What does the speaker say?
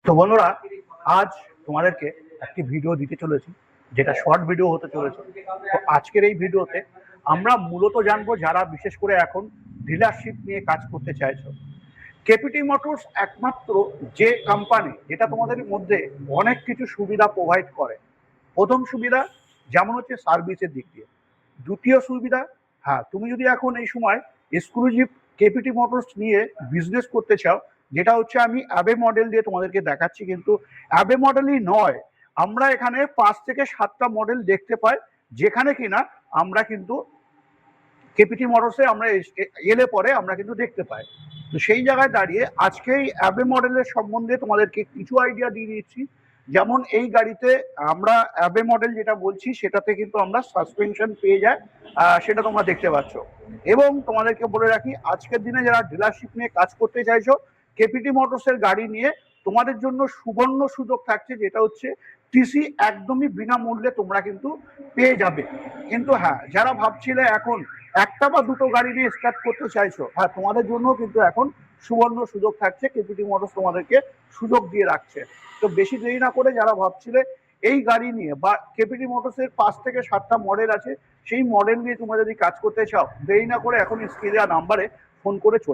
তো বন্ধুরা, আজ তোমাদেরকে একটি ভিডিও দিতে চলেছি, যেটা শর্ট ভিডিও হতে চলেছে। তো আজকের এই ভিডিওতে আমরা মূলত জানবো, যারা বিশেষ করে এখন ডিলারশিপ নিয়ে কাজ করতে চাইছো। কেপিটি মোটরস একমাত্র যে কোম্পানি যেটা তোমাদের মধ্যে অনেক কিছু সুবিধা প্রোভাইড করে। প্রথম সুবিধা যেমন হচ্ছে সার্ভিসের দিক দিয়ে। দ্বিতীয় সুবিধা, হ্যাঁ, তুমি যদি এখন এই সময় এক্সক্লুসিভ কেপিটি মোটরস নিয়ে বিজনেস করতে চাও, যেটা হচ্ছে আমি অ্যাবে মডেল দিয়ে তোমাদেরকে দেখাচ্ছি, কিন্তু অ্যাবে মডেলই নয়, আমরা এখানে 5 থেকে 7টা মডেল দেখতে পাই, যেখানে কিনা আমরা কিন্তু কেপিটি মোটরসে আমরা এলে পরে আমরা কিন্তু দেখতে পাই। তো সেই জায়গায় দাঁড়িয়ে আজকে এই অ্যাবে মডেলের সম্বন্ধে তোমাদেরকে কিছু আইডিয়া দিয়ে দিচ্ছি। যেমন এই গাড়িতে আমরা অ্যাবে মডেল যেটা বলছি, সেটাতে কিন্তু আমরা সাসপেনশন পেয়ে যাই, সেটা তোমরা দেখতে পাচ্ছ। এবং তোমাদেরকে বলে রাখি, আজকের দিনে যারা ডিলারশিপ নিয়ে কাজ করতে চাইছো কেপিটি মোটরসের গাড়ি নিয়ে, তোমাদের জন্য সুবর্ণ সুযোগ থাকছে, যেটা হচ্ছে টিসি একদমই বিনামূল্যে তোমরা কিন্তু পেয়ে যাবে। কিন্তু হ্যাঁ, যারা ভাবছিলে এখন একটা বা দুটো গাড়ি নিয়ে স্টার্ট করতে চাইছো, হ্যাঁ, তোমাদের জন্য কিন্তু এখন সুবর্ণ সুযোগ থাকছে, কেপিটি মোটরস তোমাদেরকে সুযোগ দিয়ে রাখছে। তো বেশি দেরি না করে যারা ভাবছিলে এই গাড়ি নিয়ে, বা কেপিটি মোটরসের 5 থেকে 7টা মডেল আছে, সেই মডেল নিয়ে তোমরা যদি কাজ করতে চাও, দেরি না করে এখন স্ক্রিনে দেওয়া নাম্বারে ফোন করে চলে